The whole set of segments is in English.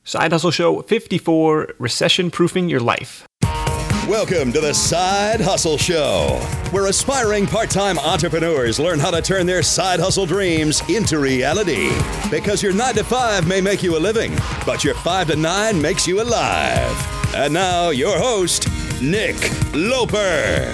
Side Hustle Show 54, Recession-Proofing Your Life. Welcome to the Side Hustle Show, where aspiring part-time entrepreneurs learn how to turn their side hustle dreams into reality. Because your 9 to 5 may make you a living, but your 5 to 9 makes you alive. And now, your host, Nick Loper.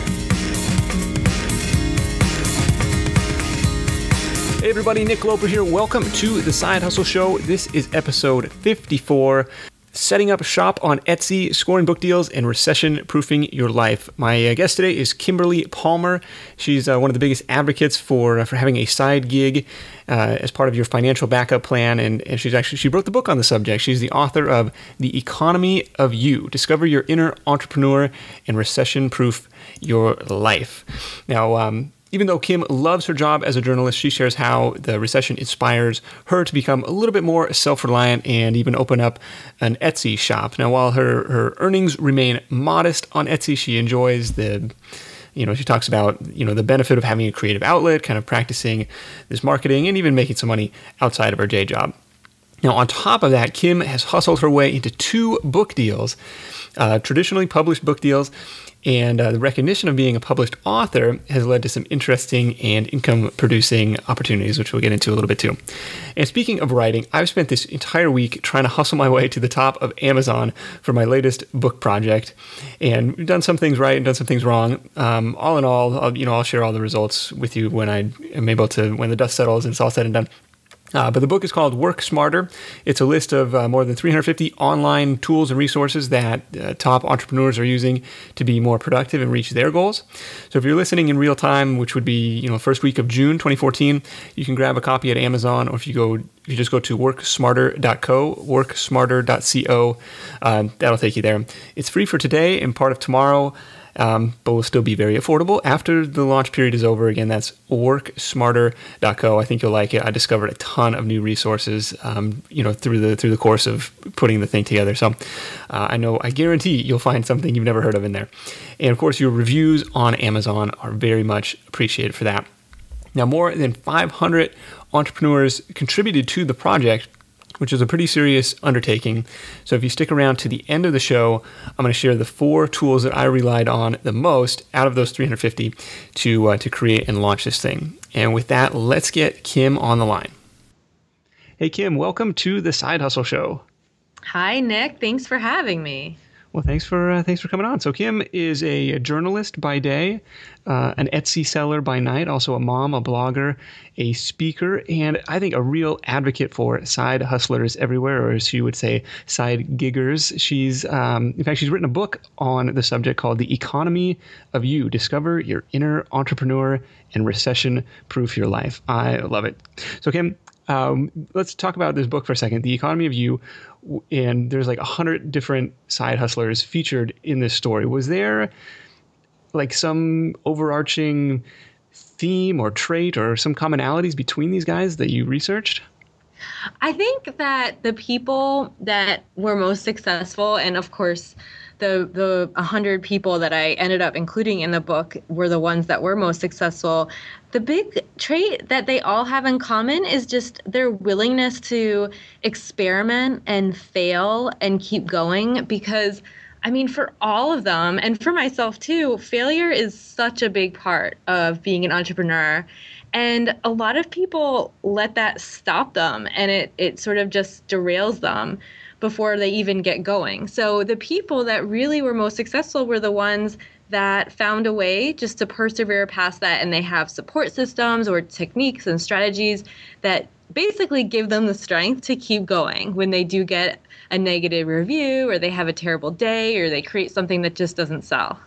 Hey everybody, Nick Loper here. Welcome to the Side Hustle Show. This is episode 54, setting up shop on Etsy, scoring book deals, and recession-proofing your life. My guest today is Kimberly Palmer. She's one of the biggest advocates for having a side gig as part of your financial backup plan, and she wrote the book on the subject. She's the author of The Economy of You: Discover Your Inner Entrepreneur and Recession-Proof Your Life. Now, even though Kim loves her job as a journalist, she shares how the recession inspires her to become a little bit more self-reliant and even open up an Etsy shop. Now, while her earnings remain modest on Etsy, she enjoys she talks about, the benefit of having a creative outlet, kind of practicing this marketing and even making some money outside of her day job. Now, on top of that, Kim has hustled her way into 2 book deals, traditionally published book deals, and the recognition of being a published author has led to some interesting and income-producing opportunities, which we'll get into a little bit too. And speaking of writing, I've spent this entire week trying to hustle my way to the top of Amazon for my latest book project, and we've done some things right and done some things wrong. All in all, I'll share all the results with you when I am able to, when the dust settles and it's all said and done. But the book is called Work Smarter. It's a list of more than 350 online tools and resources that top entrepreneurs are using to be more productive and reach their goals. So if you're listening in real time, which would be first week of June 2014, you can grab a copy at Amazon, or if you just go to worksmarter.co, that'll take you there. It's free for today and part of tomorrow. But will still be very affordable after the launch period is over. Again, that's worksmarter.co. I think you'll like it. I discovered a ton of new resources, through the course of putting the thing together. So I guarantee you'll find something you've never heard of in there. And of course, your reviews on Amazon are very much appreciated for that. Now, more than 500 entrepreneurs contributed to the project, which is a pretty serious undertaking. So if you stick around to the end of the show, I'm going to share the 4 tools that I relied on the most out of those 350 to create and launch this thing. And with that, let's get Kim on the line. Hey, Kim, welcome to the Side Hustle Show. Hi, Nick. Thanks for having me. Well, thanks for coming on. So Kim is a journalist by day, an Etsy seller by night, also a mom, a blogger, a speaker, and I think a real advocate for side hustlers everywhere, or as she would say, side giggers. She's written a book on the subject called The Economy of You: Discover Your Inner Entrepreneur and Recession-Proof Your Life. I love it. So Kim, let's talk about this book for a second, The Economy of You. And there's like 100 different side hustlers featured in this story. Was there like some overarching theme or trait or some commonalities between these guys that you researched? I think that the people that were most successful, and of course, the 100 people that I ended up including in the book were the ones that were most successful. The big trait that they all have in common is just their willingness to experiment and fail and keep going, because for all of them, and for myself too, failure is such a big part of being an entrepreneur. And a lot of people let that stop them, and it sort of just derails them before they even get going. So the people that really were most successful were the ones that found a way just to persevere past that, and they have support systems or techniques and strategies that basically give them the strength to keep going when they do get a negative review, or they have a terrible day, or they create something that just doesn't sell.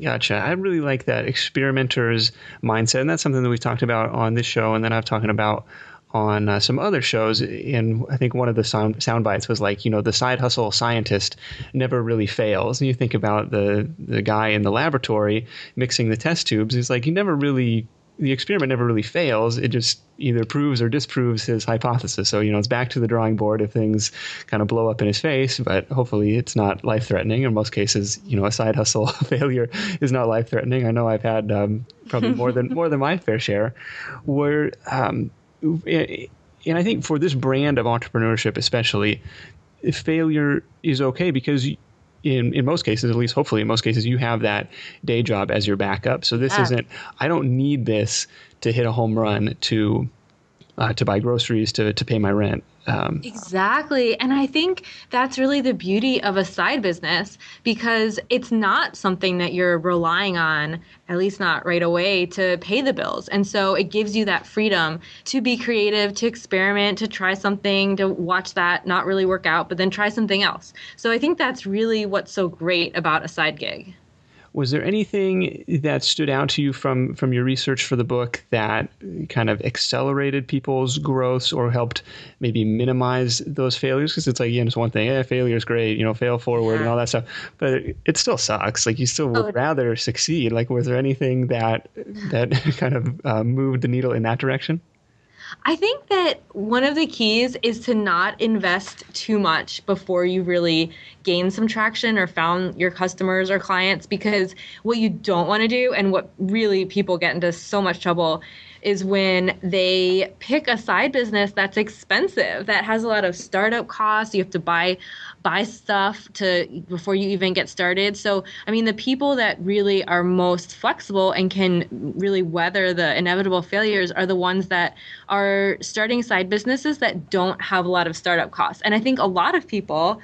Gotcha. I really like that experimenter's mindset, and that's something that we've talked about on this show, and then I've talked about on some other shows. And I think one of the sound bites was like, the side hustle scientist never really fails. And you think about the guy in the laboratory mixing the test tubes. It's like the experiment never really fails. It just either proves or disproves his hypothesis. So, it's back to the drawing board if things kind of blow up in his face, but hopefully it's not life-threatening. In most cases, a side hustle failure is not life-threatening. I know I've had probably more than my fair share where, and I think for this brand of entrepreneurship especially, failure is okay because in most cases, at least hopefully in most cases, you have that day job as your backup. So this isn't, I don't need this to hit a home run to buy groceries, to pay my rent. Exactly. And I think that's really the beauty of a side business, because it's not something that you're relying on, at least not right away, to pay the bills. And so it gives you that freedom to be creative, to experiment, to try something, to watch that not really work out, but then try something else. So I think that's really what's so great about a side gig. Was there anything that stood out to you from your research for the book that kind of accelerated people's growths or helped maybe minimize those failures? Because it's like, it's one thing, failure is great, fail forward and all that stuff, but it still sucks. Like you still would rather succeed. Like, was there anything that kind of moved the needle in that direction? I think that one of the keys is to not invest too much before you really gain some traction or found your customers or clients, because what you don't want to do, and what really people get into so much trouble, is when they pick a side business that's expensive, that has a lot of startup costs. You have to buy stuff before you even get started. So, I mean, the people that really are most flexible and can really weather the inevitable failures are the ones that are starting side businesses that don't have a lot of startup costs. And I think a lot of people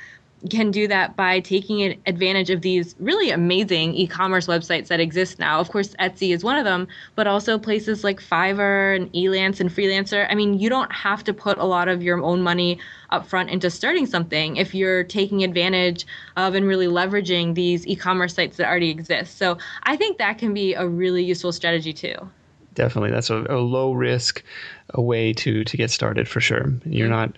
can do that by taking advantage of these really amazing e-commerce websites that exist now. Of course, Etsy is one of them, but also places like Fiverr and Elance and Freelancer. I mean, you don't have to put a lot of your own money up front into starting something if you're taking advantage of and really leveraging these e-commerce sites that already exist. So I think that can be a really useful strategy too. Definitely. That's a low risk way to get started for sure. You're not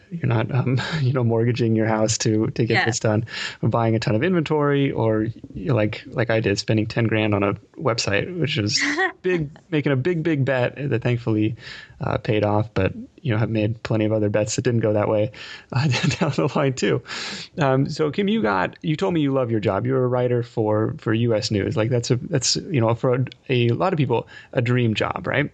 mortgaging your house to get this done, buying a ton of inventory, or like I did, spending 10 grand on a website, which is making a big bet that thankfully paid off, but have made plenty of other bets that didn't go that way down the line too. So Kim, you told me you love your job. You're a writer for US News. Like that's for a lot of people a dream job, right?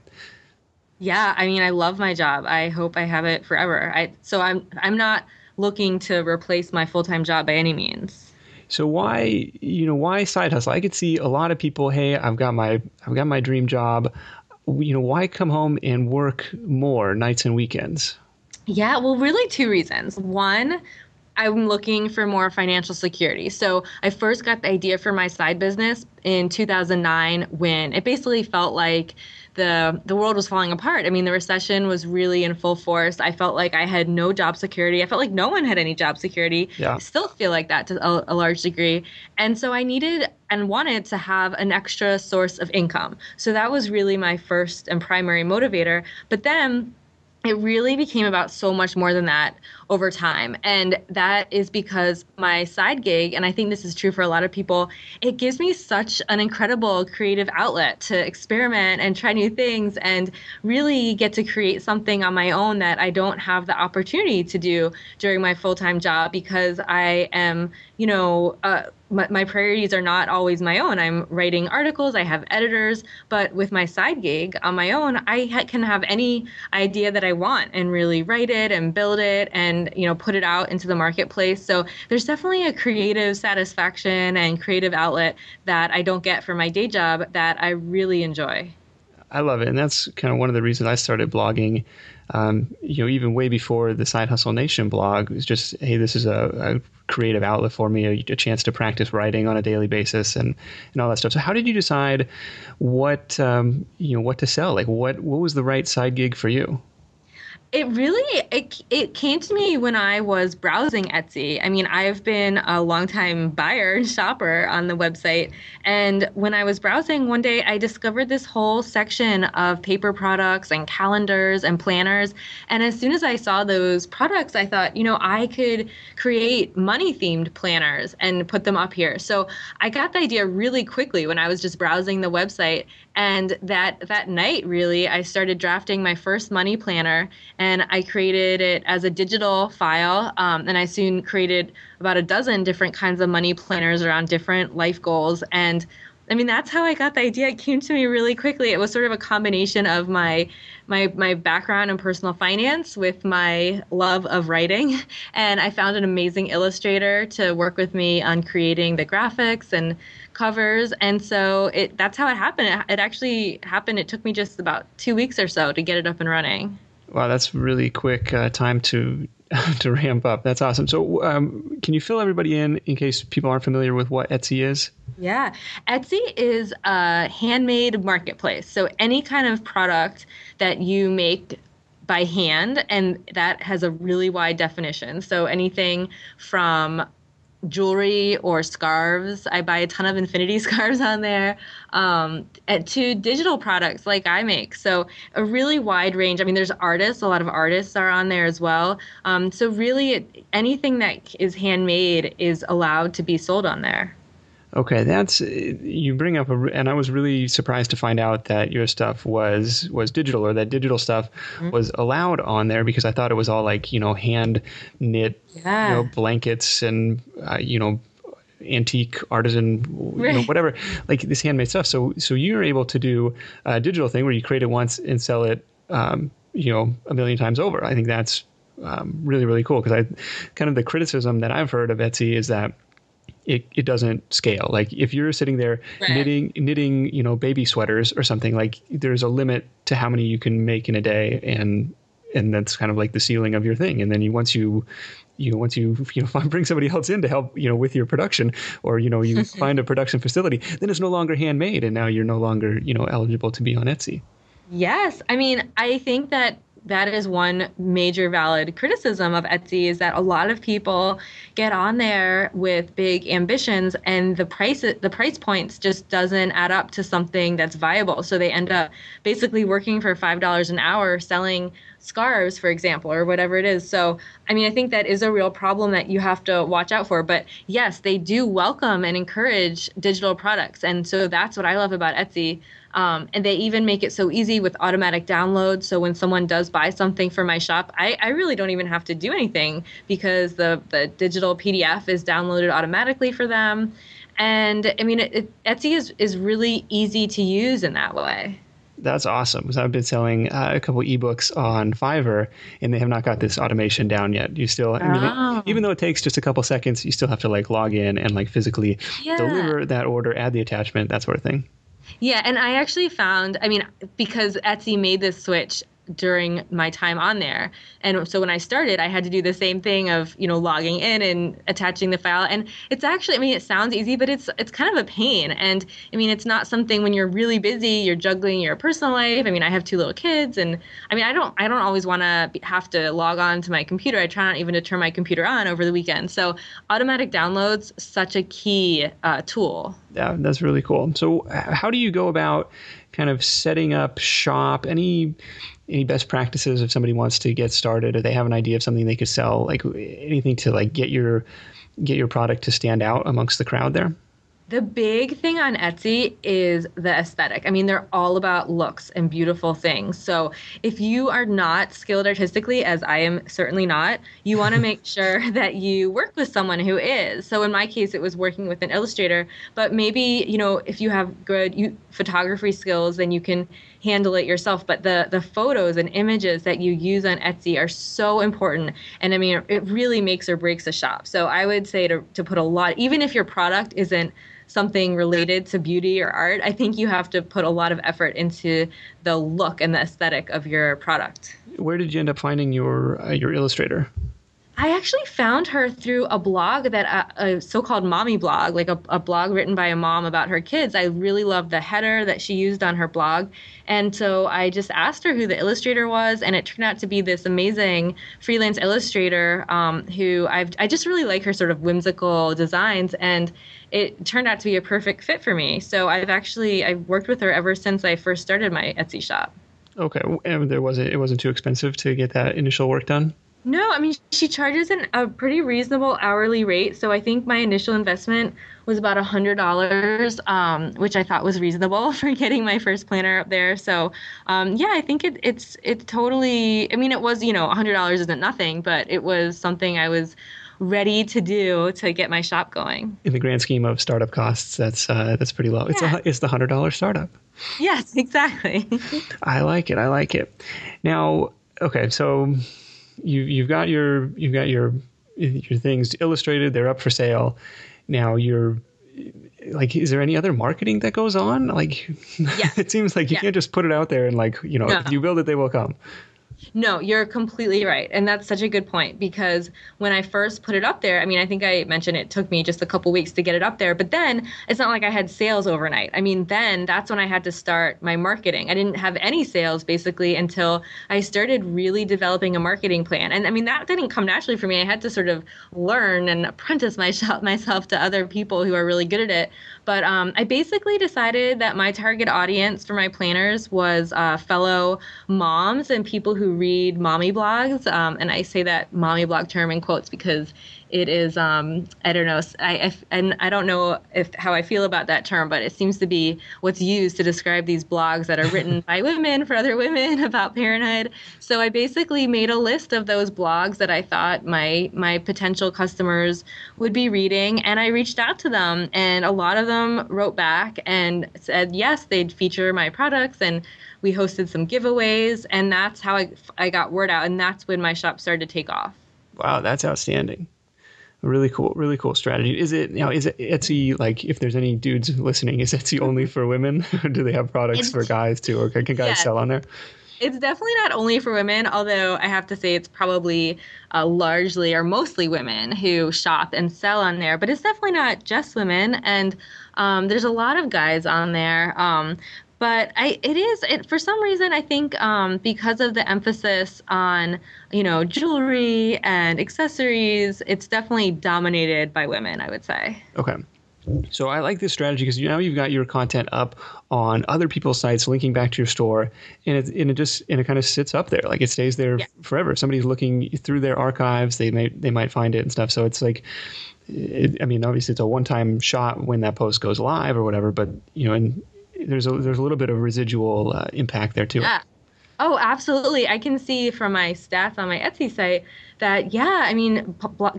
Yeah, I mean, I love my job. I hope I have it forever. So I'm not looking to replace my full-time job by any means. So why side hustle? I could see a lot of people, hey, I've got my dream job. Why come home and work more nights and weekends? Yeah, well, really two reasons. One, I'm looking for more financial security. So I first got the idea for my side business in 2009, when it basically felt like the world was falling apart. I mean, the recession was really in full force. I felt like I had no job security. I felt like no one had any job security. Yeah. I still feel like that to a large degree. And so I needed and wanted to have an extra source of income. So that was really my first and primary motivator. But then it really became about so much more than that over time. And that is because my side gig, and I think this is true for a lot of people, it gives me such an incredible creative outlet to experiment and try new things and really get to create something on my own that I don't have the opportunity to do during my full-time job, because I am, my priorities are not always my own. I'm writing articles, I have editors, but with my side gig on my own, I can have any idea that I want and really write it and build it and put it out into the marketplace. So there's definitely a creative satisfaction and creative outlet that I don't get from my day job that I really enjoy. I love it. And that's kind of one of the reasons I started blogging, even way before the Side Hustle Nation blog. It was just, hey, this is a creative outlet for me, a chance to practice writing on a daily basis and all that stuff. So how did you decide what to sell? Like what was the right side gig for you? It came to me when I was browsing Etsy. I mean, I've been a longtime buyer and shopper on the website. And when I was browsing one day, I discovered this whole section of paper products and calendars and planners. And as soon as I saw those products, I thought, I could create money-themed planners and put them up here. So I got the idea really quickly when I was just browsing the website. And that night, really, I started drafting my first money planner, and I created it as a digital file. And I soon created about a dozen different kinds of money planners around different life goals. And I mean, that's how I got the idea. It came to me really quickly. It was sort of a combination of my background in personal finance with my love of writing. And I found an amazing illustrator to work with me on creating the graphics and covers. And so that's how it happened. It actually happened. It took me just about 2 weeks or so to get it up and running. Wow, that's really quick time to ramp up. That's awesome. So can you fill everybody in case people aren't familiar with what Etsy is? Yeah. Etsy is a handmade marketplace. So any kind of product that you make by hand, and that has a really wide definition. So anything from jewelry or scarves. I buy a ton of infinity scarves on there, to digital products like I make. So a really wide range. I mean, there's artists. A lot of artists are on there as well. So really anything that is handmade is allowed to be sold on there. Okay, you bring up and I was really surprised to find out that your stuff was digital, or that digital stuff was allowed on there, because I thought it was all like, hand knit, blankets and, antique artisan, whatever, like this handmade stuff. So you're able to do a digital thing where you create it once and sell it, a million times over. I think that's really, really cool, because kind of the criticism that I've heard of Etsy is that it doesn't scale. Like if you're sitting there knitting, baby sweaters or something, like there's a limit to how many you can make in a day. And that's kind of like the ceiling of your thing. And then once you bring somebody else in to help, with your production, or, you find a production facility, then it's no longer handmade. And now you're no longer, eligible to be on Etsy. Yes. I mean, I think that is one major valid criticism of Etsy, is that a lot of people get on there with big ambitions, and the price points just doesn't add up to something that's viable. So they end up basically working for $5 an hour selling scarves, for example, or whatever it is. So, I mean, I think that is a real problem that you have to watch out for. But yes, they do welcome and encourage digital products. And so that's what I love about Etsy. And they even make it so easy with automatic downloads. So when someone does buy something for my shop, I really don't even have to do anything, because the digital PDF is downloaded automatically for them. And I mean, Etsy is really easy to use in that way. That's awesome, because I've been selling a couple ebooks on Fiverr, and they have not got this automation down yet. You still, even though it takes just a couple seconds, you still have to like log in and like physically deliver that order, add the attachment, that sort of thing. Yeah, and I actually found, I mean, because Etsy made this switch during my time on there. And so when I started, I had to do the same thing of, logging in and attaching the file. And it's actually, I mean, it sounds easy, but it's kind of a pain. And I mean, it's not something when you're really busy, you're juggling your personal life. I mean, I have 2 little kids, and I mean, I don't always want to have to log on to my computer. I try not even to turn my computer on over the weekend. So automatic downloads, such a key tool. Yeah, that's really cool. So how do you go about kind of setting up shop? Any best practices if somebody wants to get started, or they have an idea of something they could sell, like anything to like get your product to stand out amongst the crowd there? The big thing on Etsy is the aesthetic. I mean, they're all about looks and beautiful things. So if you are not skilled artistically, as I am certainly not, you want to make sure that you work with someone who is. So in my case, it was working with an illustrator. But maybe, if you have good photography skills, then you can handle it yourself. But the photos and images that you use on Etsy are so important. And I mean, it really makes or breaks a shop. So I would say to put a lot, even if your product isn't something related to beauty or art, I think you have to put a lot of effort into the look and the aesthetic of your product. Where did you end up finding your illustrator? I actually found her through a blog, that a so-called mommy blog, like a blog written by a mom about her kids. I really loved the header that she used on her blog. And so I just asked her who the illustrator was, and it turned out to be this amazing freelance illustrator who I just really like her sort of whimsical designs, and it turned out to be a perfect fit for me. So I've worked with her ever since I first started my Etsy shop. Okay, and it wasn't too expensive to get that initial work done? No, I mean, she charges a pretty reasonable hourly rate. So I think my initial investment was about $100, which I thought was reasonable for getting my first planner up there. So, I think it's totally, I mean, it was, $100 isn't nothing, but it was something I was ready to do to get my shop going. In the grand scheme of startup costs, that's pretty low. Yeah. It's the $100 startup. Yes, exactly. I like it. Now, okay, so you've got your things illustrated. They're up for sale. Now you're like, is there any other marketing that goes on? Like, Yes. It seems like you can't just put it out there and like, No. if you build it, they will come. No, you're completely right. And that's such a good point, because when I first put it up there, I mean, I think I mentioned it took me just a couple weeks to get it up there, but then it's not like I had sales overnight. I mean, then that's when I had to start my marketing. I didn't have any sales basically until I started really developing a marketing plan. And I mean, that didn't come naturally for me. I had to sort of learn and apprentice myself to other people who are really good at it. But I basically decided that my target audience for my planners was fellow moms and people who read mommy blogs. And I say that mommy blog term in quotes because it is, I don't know, I don't know how I feel about that term, but it seems to be what's used to describe these blogs that are written by women for other women about parenthood. So I basically made a list of those blogs that I thought my potential customers would be reading, and I reached out to them, and a lot of them wrote back and said yes, they'd feature my products, and we hosted some giveaways, and that's how I got word out, and that's when my shop started to take off. Wow, that's outstanding. Really cool strategy. Is it Etsy, like, if there's any dudes listening, is Etsy only for women? Or do they have products for guys too? Or can guys sell on there? It's definitely not only for women, although I have to say it's probably largely or mostly women who shop and sell on there. But it's definitely not just women. And there's a lot of guys on there. But for some reason, I think because of the emphasis on, jewelry and accessories, it's definitely dominated by women, I would say. Okay. So I like this strategy because now you've got your content up on other people's sites, linking back to your store, and it kind of sits up there, like it stays there forever. If somebody's looking through their archives, they might find it and stuff. So it's like, obviously it's a one-time shot when that post goes live or whatever, but and there's a little bit of residual impact there too. Yeah. Oh, absolutely. I can see from my stats on my Etsy site that,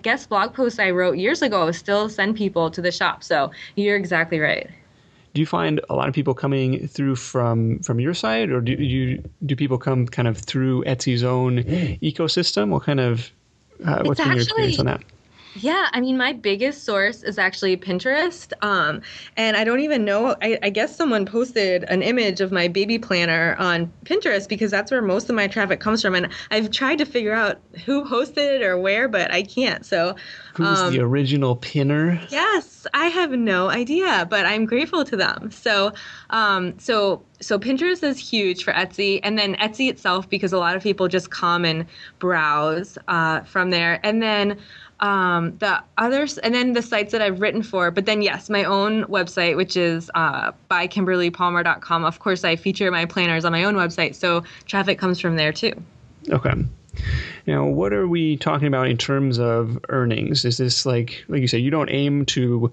guest blog posts I wrote years ago still send people to the shop. So you're exactly right. Do you find a lot of people coming through from your site, or do people come kind of through Etsy's own ecosystem? What kind of what's been your experience on that? Yeah, my biggest source is actually Pinterest. And I don't even know, I guess someone posted an image of my baby planner on Pinterest because that's where most of my traffic comes from. And I've tried to figure out who posted it or where, but I can't. So who's the original pinner? Yes, I have no idea, but I'm grateful to them. So Pinterest is huge for Etsy, and then Etsy itself, because a lot of people just come and browse from there. And then the others, and then the sites that I've written for, but then yes, my own website, which is by KimberlyPalmer.com. Of course, I feature my planners on my own website, so traffic comes from there too. Okay. Now, what are we talking about in terms of earnings? Is this like you say, you don't aim to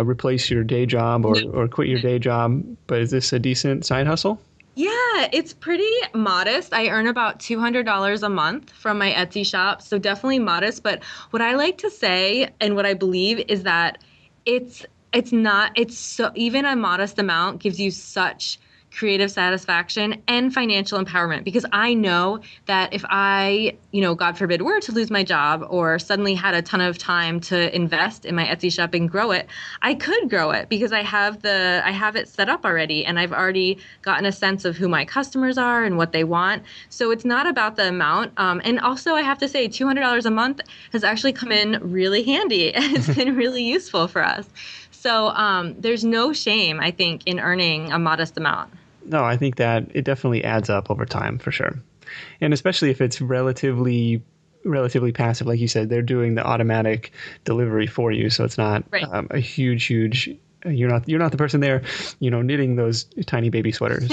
replace your day job or quit your day job, but is this a decent side hustle? Yeah, it's pretty modest. I earn about $200 a month from my Etsy shop, so definitely modest. But what I like to say and what I believe is that it's so, even a modest amount gives you such creative satisfaction and financial empowerment, because I know that if I, God forbid, were to lose my job or suddenly had a ton of time to invest in my Etsy shop and grow it, I could grow it because I have it set up already, and I've already gotten a sense of who my customers are and what they want. So it's not about the amount. And also I have to say $200 a month has actually come in really handy. It's been really useful for us. So there's no shame, I think, in earning a modest amount. No, I think that it definitely adds up over time for sure. And especially if it's relatively passive. Like you said, they're doing the automatic delivery for you. So it's not a huge, you're not the person there, knitting those tiny baby sweaters.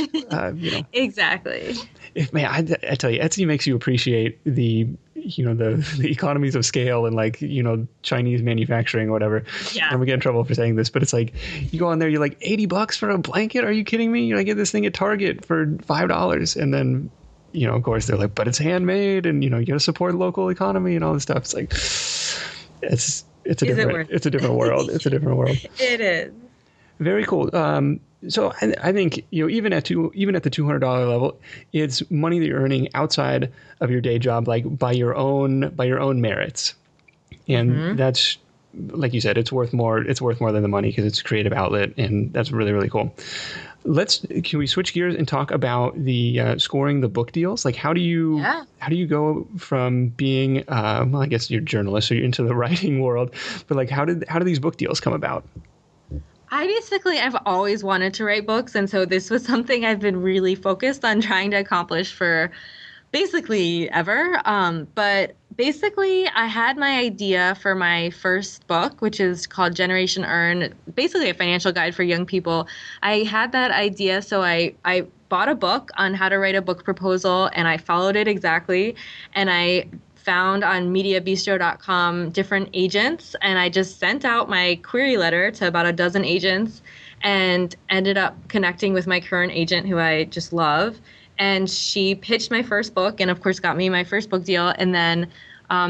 Exactly. I tell you, Etsy makes you appreciate the economies of scale and Chinese manufacturing or whatever. Yeah. And we get in trouble for saying this, but it's like you go on there, you're like $80 for a blanket. Are you kidding me? I get this thing at Target for $5. And then, of course they're like, but it's handmade and, you got to support the local economy and all this stuff. It's like, It's a different world. It's a different world. It is. Very cool. So I think, even at the $200 level, it's money that you're earning outside of your day job, like by your own merits. And that's, like you said, it's worth more than the money because it's a creative outlet, and that's really, really cool. Can we switch gears and talk about the scoring the book deals? Like, how do you go from being, well, I guess you're a journalist, so you're into the writing world, but like, how do these book deals come about? I've always wanted to write books. And so this was something I've been really focused on trying to accomplish for basically ever. But basically, I had my idea for my first book, which is called Generation Earn, basically a financial guide for young people. I had that idea, so I bought a book on how to write a book proposal, and I followed it exactly. And I found on mediabistro.com different agents, and I just sent out my query letter to about a dozen agents and ended up connecting with my current agent, who I just love. And she pitched my first book and, of course, got me my first book deal. And then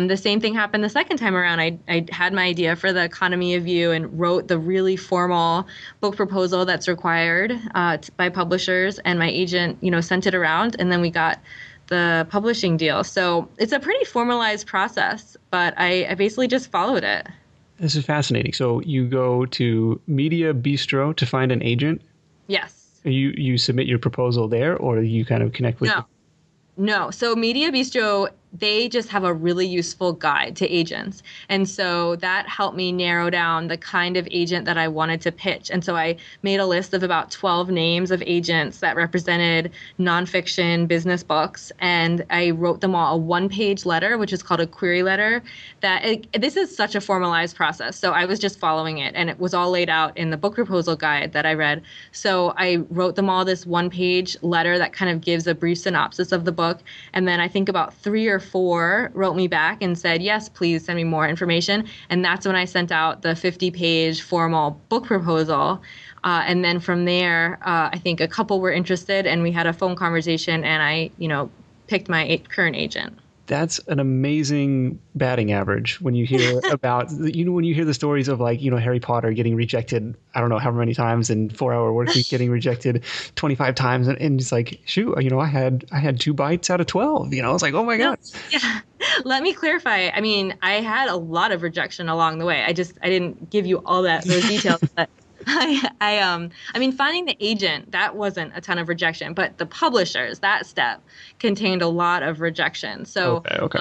the same thing happened the second time around. I had my idea for the economy of you and wrote the really formal book proposal that's required by publishers. And my agent, sent it around, and then we got the publishing deal. So it's a pretty formalized process, but I basically just followed it. This is fascinating. So you go to Media Bistro to find an agent? Yes. You submit your proposal there, or you kind of connect with No. So Media Bistro, they just have a really useful guide to agents. And so that helped me narrow down the kind of agent that I wanted to pitch. And so I made a list of about 12 names of agents that represented nonfiction business books. And I wrote them all a one-page letter, which is called a query letter. This is such a formalized process. So I was just following it, and it was all laid out in the book proposal guide that I read. So I wrote them all this one-page letter that kind of gives a brief synopsis of the book. And then I think about 3 or 4 wrote me back and said, yes, please send me more information. And that's when I sent out the 50-page formal book proposal. And then from there, I think a couple were interested, and we had a phone conversation, and I, picked my current agent. That's an amazing batting average when you hear about, when you hear the stories of Harry Potter getting rejected, I don't know how many times, and 4-Hour Workweek getting rejected 25 times. And it's like, shoot, I had 2 bites out of 12, it's like, oh my God. Yeah. Let me clarify. I mean, I had a lot of rejection along the way. I didn't give you all those details, but finding the agent, that wasn't a ton of rejection, but the publishers, that step contained a lot of rejection. So, okay.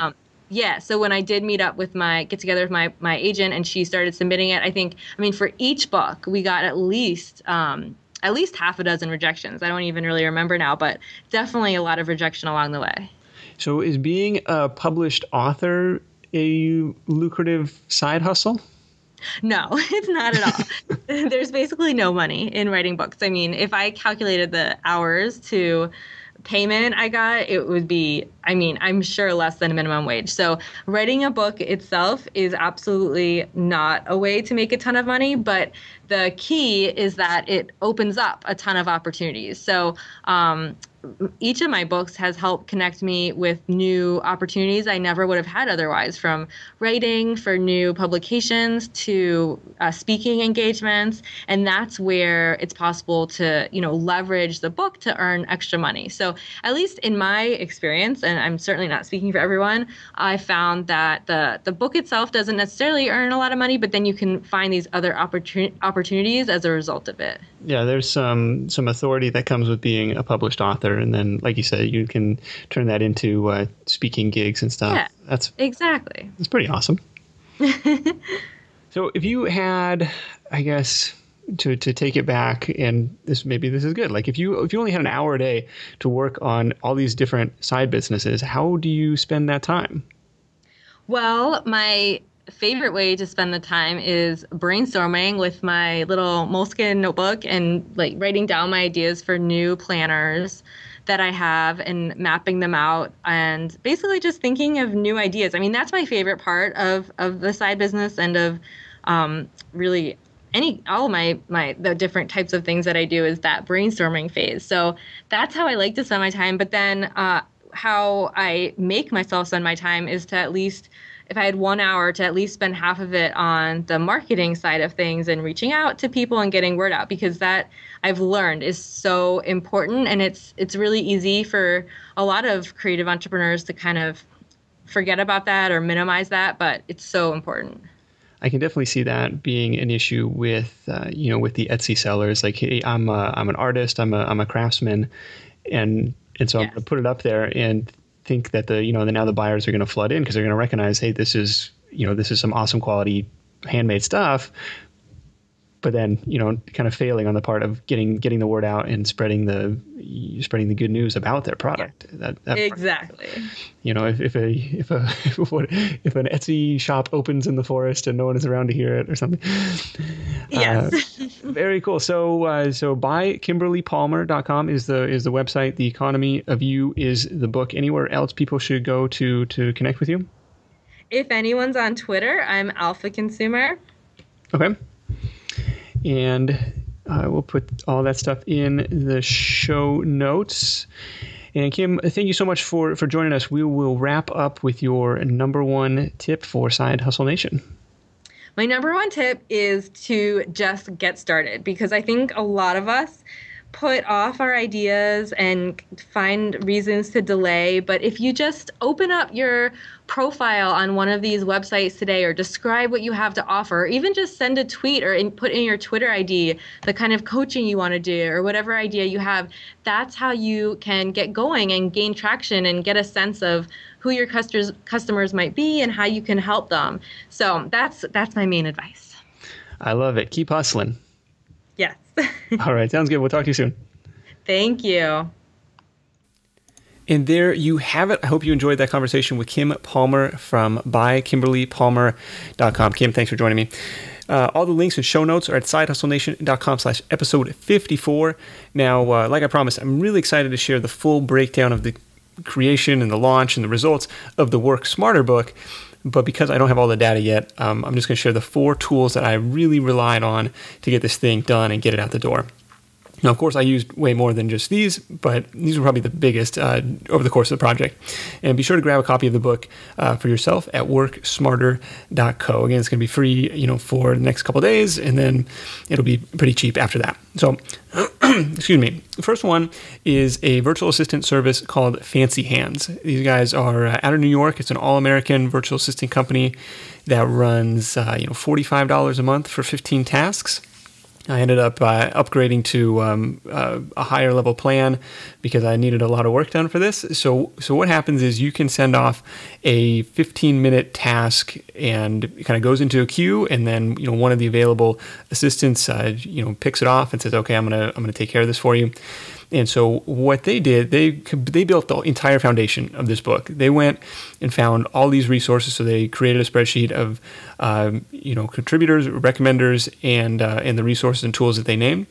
So when I did get together with my agent, and she started submitting it, for each book, we got at least half a dozen rejections. I don't even really remember now, but definitely a lot of rejection along the way. So is being a published author a lucrative side hustle? No, it's not at all. There's basically no money in writing books. If I calculated the hours to payment I got, it would be, I'm sure less than a minimum wage. So writing a book itself is absolutely not a way to make a ton of money, but the key is that it opens up a ton of opportunities. So each of my books has helped connect me with new opportunities I never would have had otherwise, from writing for new publications to speaking engagements. And that's where it's possible to, leverage the book to earn extra money. So at least in my experience, and I'm certainly not speaking for everyone, I found that the book itself doesn't necessarily earn a lot of money, but then you can find these other opportunities as a result of it. Yeah, there's some authority that comes with being a published author. And then, like you said, you can turn that into speaking gigs and stuff. Yeah, that's pretty awesome. So if you had, I guess, to take it back, and this is good. Like if you only had an hour a day to work on all these different side businesses, how do you spend that time? Well, my favorite way to spend the time is brainstorming with my little moleskin notebook and writing down my ideas for new planners that I have and mapping them out, and basically just thinking of new ideas. That's my favorite part of the side business, and of really all the different types of things that I do is that brainstorming phase. So that's how I like to spend my time. But then how I make myself spend my time is to at least if I had 1 hour to at least spend half of it on the marketing side of things and reaching out to people and getting word out, because that I've learned is so important. And it's really easy for a lot of creative entrepreneurs to kind of forget about that or minimize that, but it's so important. I can definitely see that being an issue with, with the Etsy sellers. Like, hey, I'm an artist, I'm a craftsman, and so I'm going to put it up there and think that now the buyers are going to flood in because they're going to recognize, hey, this is some awesome quality handmade stuff. But then, kind of failing on the part of getting the word out and spreading the good news about their product. Yeah. That exactly. If an Etsy shop opens in the forest and no one is around to hear it or something. Yes. Very cool. So ByKimberlyPalmer.com is the website. The Economy of You is the book. Anywhere else people should go to connect with you? If anyone's on Twitter, I'm Alpha Consumer. Okay. And we'll put all that stuff in the show notes. And Kim, thank you so much for joining us. We will wrap up with your number one tip for Side Hustle Nation. My number one tip is to just get started, because I think a lot of us put off our ideas and find reasons to delay. But if you just open up your profile on one of these websites today, or describe what you have to offer, or even just send a tweet or put in your Twitter ID the kind of coaching you want to do or whatever idea you have, that's how you can get going and gain traction and get a sense of who your customers might be and how you can help them. So that's my main advice. I love it. Keep hustling. Yes. All right. Sounds good. We'll talk to you soon. Thank you. And there you have it. I hope you enjoyed that conversation with Kim Palmer from ByKimberlyPalmer.com. Kim, thanks for joining me. All the links and show notes are at sidehustlenation.com/episode 54. Now, like I promised, I'm really excited to share the full breakdown of the creation and the launch and the results of the Work Smarter book. But because I don't have all the data yet, I'm just going to share the 4 tools that I really relied on to get this thing done and get it out the door. Now, of course, I used way more than just these, but these were probably the biggest over the course of the project. And be sure to grab a copy of the book for yourself at worksmarter.co. Again, it's going to be free, for the next couple of days, and then it'll be pretty cheap after that. So, excuse me. The first one is a virtual assistant service called Fancy Hands. These guys are out of New York. It's an all-American virtual assistant company that runs, $45 a month for 15 tasks. I ended up upgrading to a higher level plan because I needed a lot of work done for this. So what happens is you can send off a 15-minute task and it kind of goes into a queue, and then one of the available assistants picks it off and says, "Okay, I'm gonna take care of this for you." And so what they did, they built the entire foundation of this book. They went and found all these resources. So they created a spreadsheet of, contributors, recommenders, and the resources and tools that they named.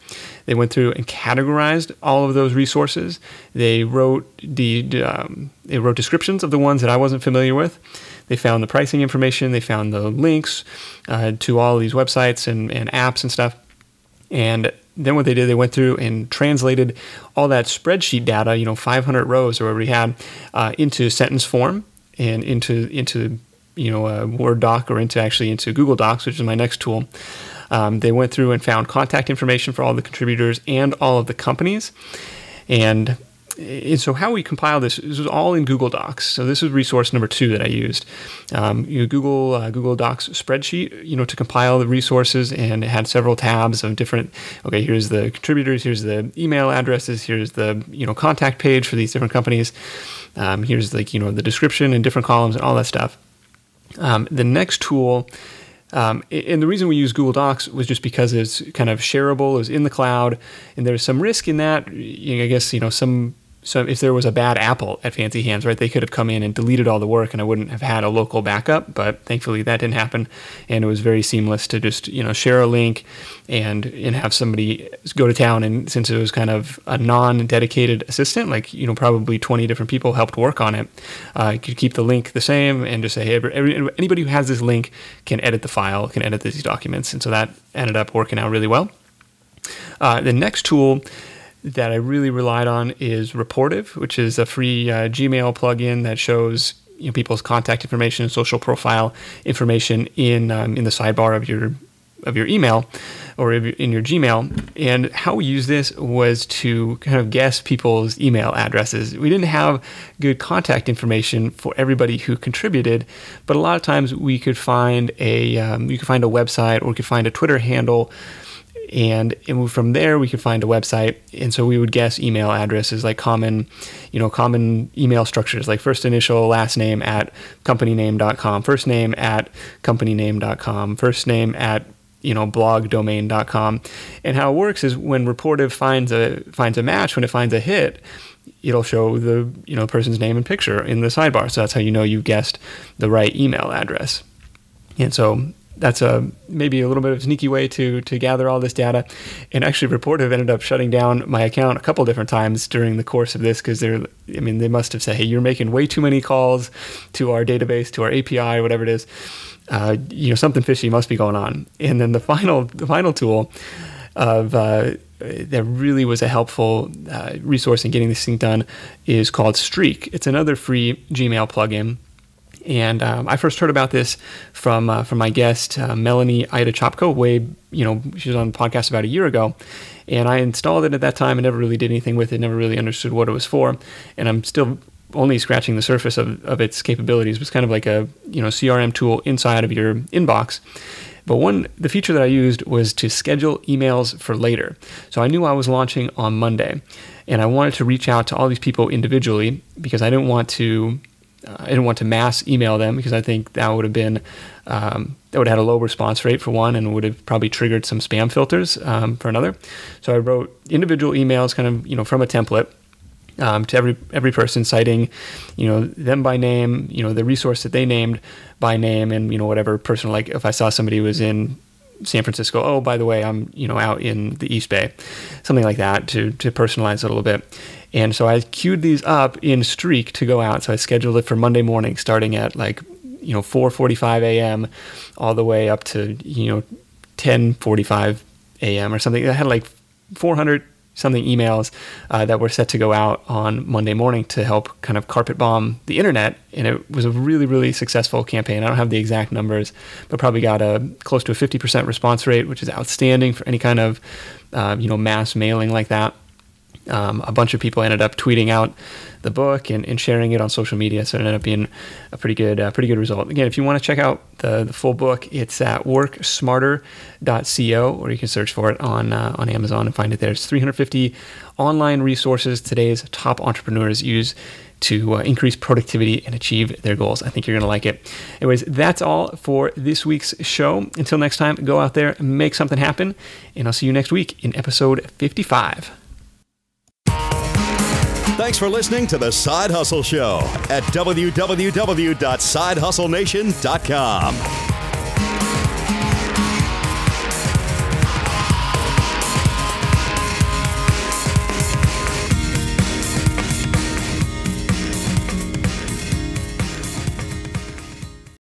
They went through and categorized all of those resources. They wrote descriptions of the ones that I wasn't familiar with. They found the pricing information. They found the links to all of these websites and apps and stuff. And then what they did, they went through and translated all that spreadsheet data, 500 rows or whatever we had, into sentence form and into a Word doc or into Google Docs, which is my next tool. They went through and found contact information for all the contributors and all of the companies. And so how we compile this was all in Google Docs. So this is resource number 2 that I used. Google Docs spreadsheet, to compile the resources, and it had several tabs of different, okay, here's the contributors, here's the email addresses, here's the, contact page for these different companies. Here's the description and different columns and all that stuff. The next tool, and the reason we use Google Docs was just because it's kind of shareable, it was in the cloud, and there's some risk in that. I guess, so if there was a bad apple at Fancy Hands, right, they could have come in and deleted all the work and I wouldn't have had a local backup, but thankfully that didn't happen. And it was very seamless to just, share a link and have somebody go to town. And since it was kind of a non-dedicated assistant, probably 20 different people helped work on it, you could keep the link the same and just say, hey, anybody who has this link can edit the file, can edit these documents. And so that ended up working out really well. The next tool that I really relied on is Reportive, which is a free Gmail plugin that shows, people's contact information, social profile information in the sidebar of your email or in your Gmail. And how we used this was to kind of guess people's email addresses. We didn't have good contact information for everybody who contributed, but a lot of times we could find a website, or we could find a Twitter handle, and from there we could find a website. And so we would guess email addresses, like common email structures, like first initial, last name at companyname.com, first name at companyname.com, first name at blogdomain.com. And how it works is when Reportive finds a match, when it finds a hit, it'll show the person's name and picture in the sidebar. So that's how you guessed the right email address. And so that's maybe a little bit of a sneaky way to gather all this data. And actually, Reportive ended up shutting down my account a couple different times during the course of this, because they must have said, hey, you're making way too many calls to our database, to our API, whatever it is. Something fishy must be going on. And then the final tool that really was a helpful resource in getting this thing done is called Streak. It's another free Gmail plugin. And I first heard about this from my guest, Melanie Ida Chopko, she was on the podcast about a year ago. And I installed it at that time and never really did anything with it, never really understood what it was for. And I'm still only scratching the surface of its capabilities. It was kind of like a CRM tool inside of your inbox. But the feature that I used was to schedule emails for later. So I knew I was launching on Monday, and I wanted to reach out to all these people individually, because I didn't want to mass email them, because I think that would have been that would have had a low response rate for one, and would have probably triggered some spam filters for another. So I wrote individual emails, kind of from a template, to every person, citing them by name, the resource that they named by name, and whatever personal, like if I saw somebody who was in San Francisco, oh, by the way, I'm out in the East Bay, something like that, to personalize it a little bit. And so I queued these up in Streak to go out. So I scheduled it for Monday morning, starting at 4:45 a.m. all the way up to 10:45 a.m. or something. I had 400 something emails that were set to go out on Monday morning to help kind of carpet bomb the internet. And it was a really, really successful campaign. I don't have the exact numbers, but probably got close to a 50% response rate, which is outstanding for any kind of mass mailing like that. A bunch of people ended up tweeting out the book and sharing it on social media, so it ended up being a pretty good result. Again, if you want to check out the full book, it's at worksmarter.co, or you can search for it on Amazon and find it there. It's 350 online resources today's top entrepreneurs use to increase productivity and achieve their goals. I think you're going to like it. Anyways, that's all for this week's show. Until next time, go out there and make something happen, and I'll see you next week in episode 55. Thanks for listening to The Side Hustle Show at www.sidehustlenation.com.